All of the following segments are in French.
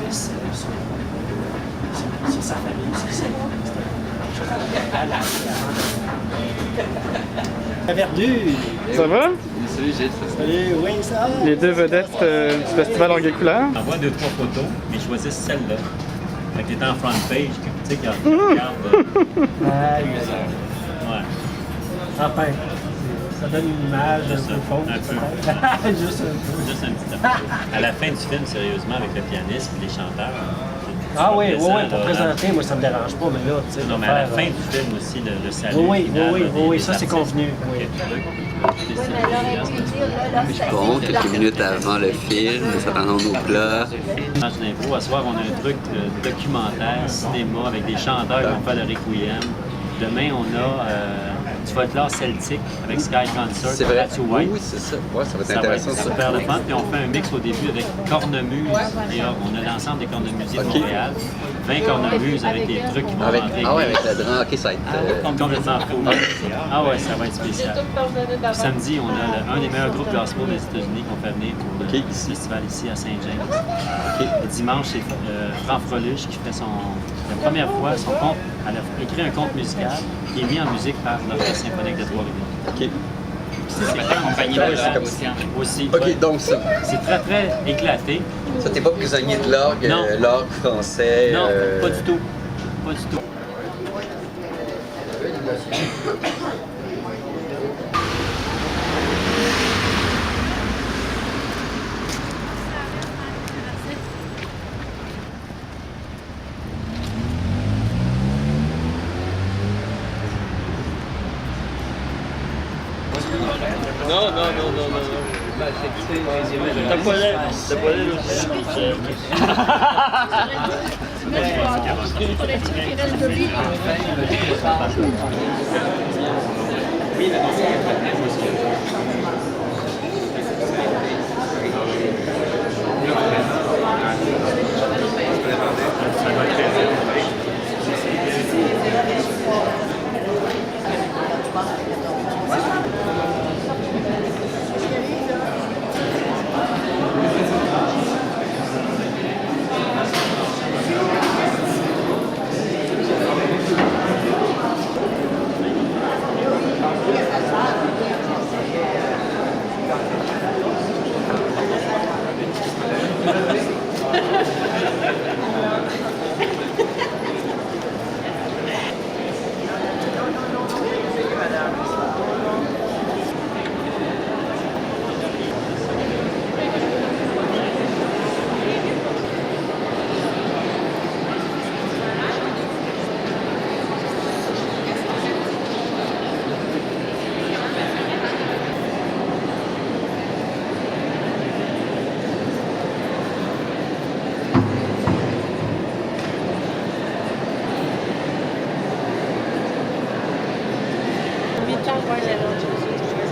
fils, sur sa famille, c'est ça. La verdure! Ça va? Salut Gilles. Salut, oui, ça va? Les deux vedettes du festival Orgue et Couleurs. J'envoie 2-3 photos, mais je choisis celle-là. Fait que t'es en front page, tu sais, qui regarde. Ah, Ouais. enfin, ça donne une image un peu fausse. Un peu. peut-être. Juste un peu. Juste un petit peu. À la fin du film, sérieusement, avec le pianiste et les chanteurs. Ah oui, oui, descends, oui, pour là, présenter, moi ça me dérange pas, mais là, tu sais. Non, mais à la fin du film aussi, le salut. Oui, final, oui, là, oui, des- oui, des ça c'est artistes. convenu. Oui. Bon, quelques minutes avant le film, nous attendons nos plats. Dans une impro, à soir, on a un truc de documentaire, cinéma, avec des chanteurs qui vont faire le requiem. Demain, on a du folklore celtique avec Sky Concert. C'est vrai? Matthew White. Oui, c'est ça. Ouais, ça va être Ça va intéressant être ça. super le fun. Puis on fait un mix au début avec cornemuse. D'ailleurs, on a l'ensemble des cornemusiers de Montréal. 20 cornemuses avec des trucs qui vont Avec, rentrer. ah ouais, avec la drum, ok, ça va être. Complètement fou. Ah ouais, ça va être spécial. Puis samedi, on a un des meilleurs groupes gospel des États-Unis qu'on fait venir pour le festival ici à Saint-James. Et dimanche, c'est Franck Freluche qui fait la première fois son conte. Elle a écrit un conte musical qui est mis en musique par l'Orchestre symphonique de Trois-Rivières. Ok. C'est accompagné de l'océan aussi. Ok, ouais. donc ça. C'est très, très éclaté. Ça, t'es pas prisonnier de l'orgue, Non. l'orgue français. Non, pas du tout. Pas du tout. Non. T'as pas l'air aussi.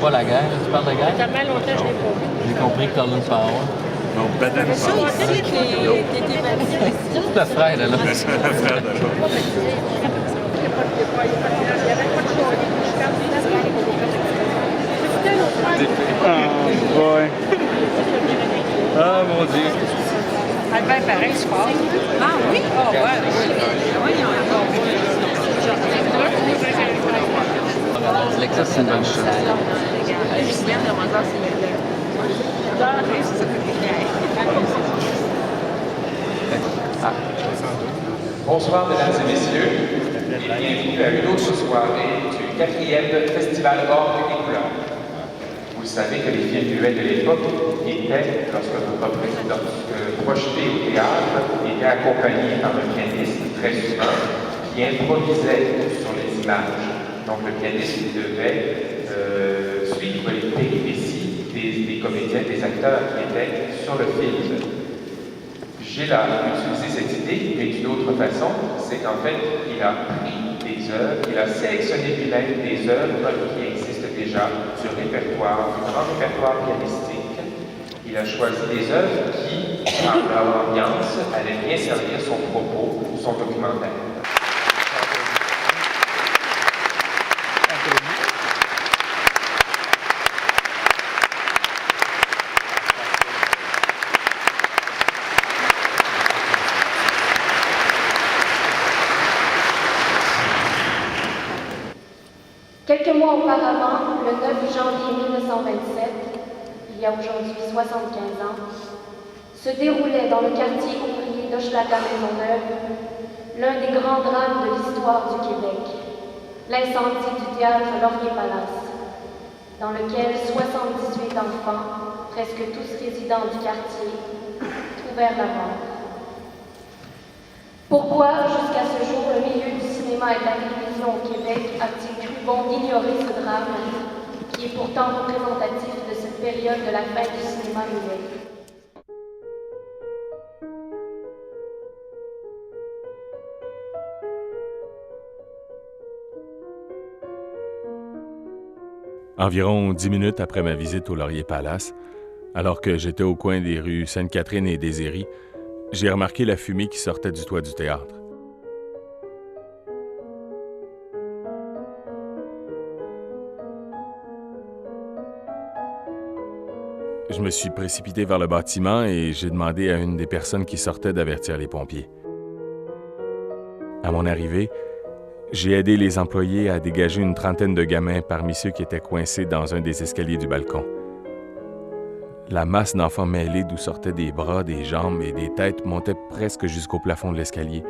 Pas la guerre, tu parles de guerre? Tellement longtemps que je l'ai pas vu. J'ai compris que Colin Powell. Non, Baden Ça, on sait que t'étais baptisé. C'est le frère, là. Il n'y avait pas de choix. Ah, boy. Ah, mon Dieu. Albert pareil, c'est fort. Ah oui? Ah ouais. Alexa, c'est une bonne chose. Bonsoir mesdames et messieurs, et bienvenue à une autre soirée du 4e Festival Orgue et Couleurs. Vous savez que les films muets de l'époque étaient, lorsque projetés au théâtre, étaient accompagnés par un pianiste très souvent qui improvisait sur les images. Donc le pianiste devait suivre les péripéties des comédiens, des acteurs qui étaient sur le film. Gilles a utilisé cette idée, mais d'une autre façon, c'est qu'en fait, il a pris des œuvres, il a sélectionné lui-même des œuvres qui existent déjà du répertoire, du grand répertoire pianistique. Il a choisi des œuvres qui, par leur ambiance, allaient bien servir son propos, son documentaire. Quelques mois auparavant, le 9 janvier 1927, il y a aujourd'hui 75 ans, se déroulait dans le quartier ouvrier d'Hochelaga-Maisonneuve l'un des grands drames de l'histoire du Québec, l'incendie du théâtre Laurier-Palace, dans lequel 78 enfants, presque tous résidents du quartier, trouvèrent la mort. Pourquoi, jusqu'à ce jour, le milieu du cinéma et de la télévision au Québec a-t-il cru bon d'ignorer ce drame, qui est pourtant représentatif de cette période de la fin du cinéma muet? Environ 10 minutes après ma visite au Laurier Palace, alors que j'étais au coin des rues Sainte-Catherine et Désiry, j'ai remarqué la fumée qui sortait du toit du théâtre. Je me suis précipité vers le bâtiment et j'ai demandé à une des personnes qui sortait d'avertir les pompiers. À mon arrivée, j'ai aidé les employés à dégager une trentaine de gamins parmi ceux qui étaient coincés dans un des escaliers du balcon. La masse d'enfants mêlés d'où sortaient des bras, des jambes et des têtes montait presque jusqu'au plafond de l'escalier.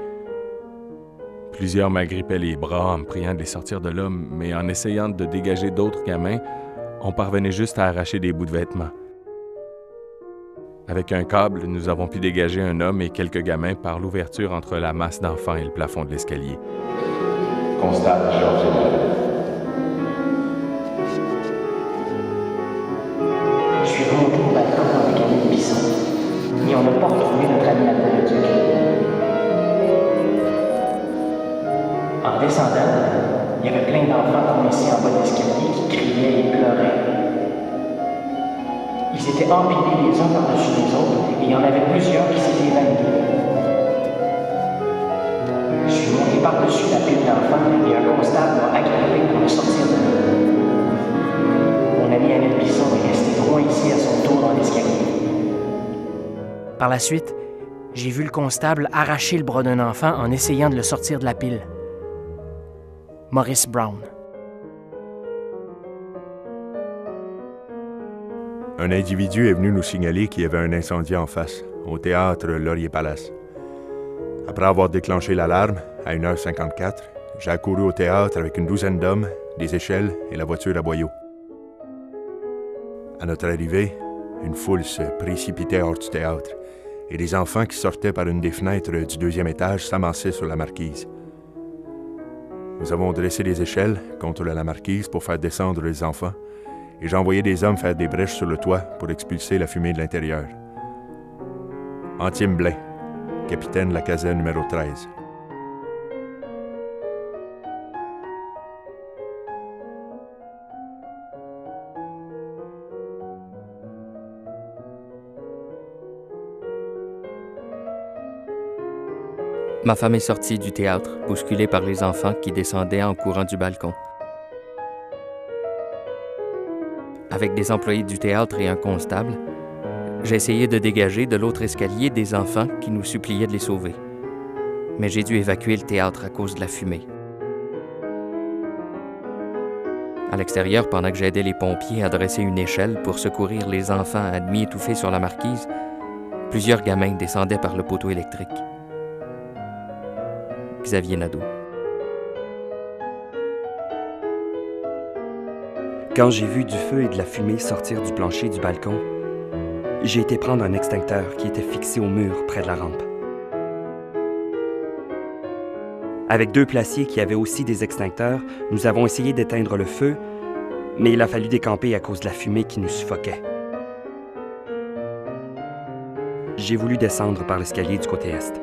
Plusieurs m'agrippaient les bras en me priant de les sortir de là, mais en essayant de dégager d'autres gamins, on parvenait juste à arracher des bouts de vêtements. Avec un câble, nous avons pu dégager un homme et quelques gamins par l'ouverture entre la masse d'enfants et le plafond de l'escalier. Constate Georges Hébert. Je suis remonté au balcon avec un ami Bisson, et on n'a pas retrouvé notre ami Alpha-le-Duc. En descendant, il y avait plein d'enfants coincés en bas de l'escalier qui criaient et pleuraient. Ils étaient empilés les uns par-dessus les autres, et il y en avait plusieurs qui s'étaient évanouis. Je suis monté par-dessus la pile d'enfants et un constable m'a agrippé pour me sortir de là. Mon ami Annette Bisson est resté droit ici à son tour dans l'escalier. Par la suite, j'ai vu le constable arracher le bras d'un enfant en essayant de le sortir de la pile. Maurice Brown. Un individu est venu nous signaler qu'il y avait un incendie en face, au théâtre Laurier Palace. Après avoir déclenché l'alarme, à 1h54, j'ai accouru au théâtre avec une douzaine d'hommes, des échelles et la voiture à boyaux. À notre arrivée, une foule se précipitait hors du théâtre et des enfants qui sortaient par une des fenêtres du deuxième étage s'amassaient sur la marquise. Nous avons dressé les échelles contre la marquise pour faire descendre les enfants et j'ai envoyé des hommes faire des brèches sur le toit pour expulser la fumée de l'intérieur. Antime Blain, capitaine de la caserne numéro 13. Ma femme est sortie du théâtre, bousculée par les enfants qui descendaient en courant du balcon. Avec des employés du théâtre et un constable, j'ai essayé de dégager de l'autre escalier des enfants qui nous suppliaient de les sauver. Mais j'ai dû évacuer le théâtre à cause de la fumée. À l'extérieur, pendant que j'aidais les pompiers à dresser une échelle pour secourir les enfants à demi étouffés sur la marquise, plusieurs gamins descendaient par le poteau électrique. Xavier Nadeau. Quand j'ai vu du feu et de la fumée sortir du plancher du balcon, j'ai été prendre un extincteur qui était fixé au mur près de la rampe. Avec deux placiers qui avaient aussi des extincteurs, nous avons essayé d'éteindre le feu, mais il a fallu décamper à cause de la fumée qui nous suffoquait. J'ai voulu descendre par l'escalier du côté est,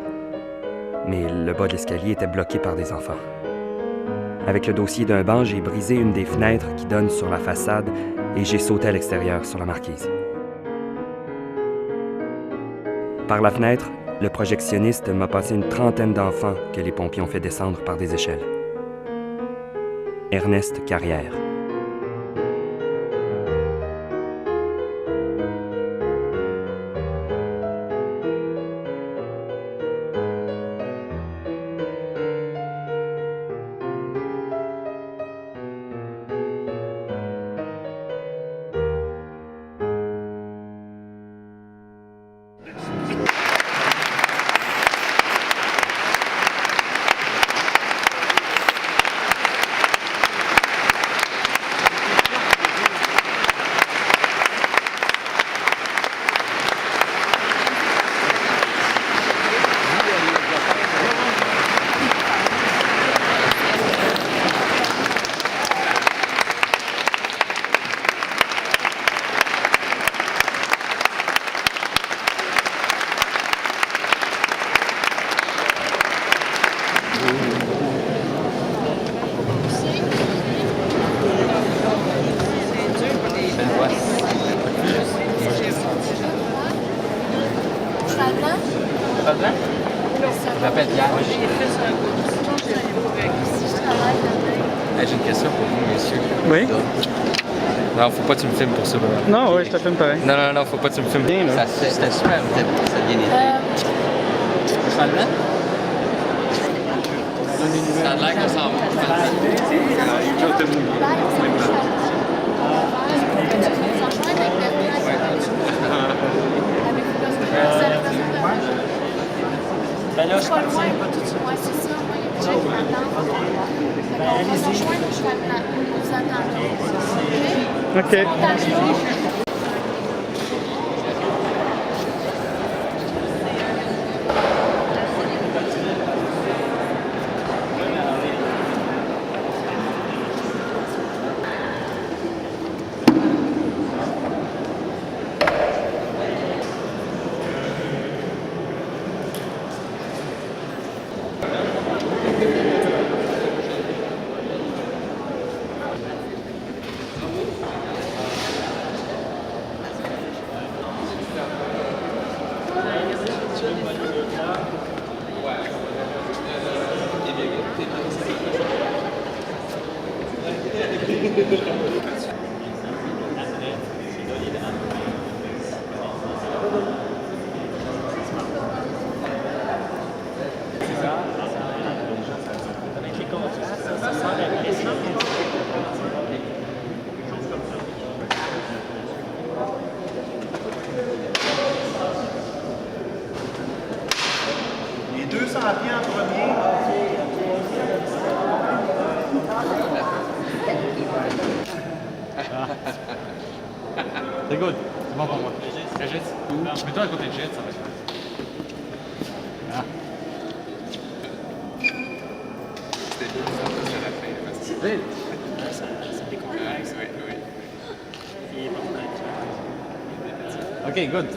mais le bas de l'escalier était bloqué par des enfants. Avec le dossier d'un banc, j'ai brisé une des fenêtres qui donne sur la façade et j'ai sauté à l'extérieur sur la marquise. Par la fenêtre, le projectionniste m'a passé une trentaine d'enfants que les pompiers ont fait descendre par des échelles. Ernest Carrière. J'ai une question pour vous, messieurs. Oui? Non, faut pas que tu me filmes pour ça. Non, oui, je te filme pareil. Non, faut pas que tu me filmes. Bien, là. C'était super, ça a bien été. Ça le met? Ça a l'air que ça en Ben là, je pas loin, pas tout de suite. Ouais, c'est ça. Moi, il y a des gens qui m'attendent. On va se rejoindre, je vais vous attendre. OK. Les 200 pieds en premier. C'est good. C'est bon pour moi. Régis? Mets-toi à côté de Jet, ça va être bien. C'était bien, ça à la fin. C'est vite. C'est des complexe. Oui. OK, good.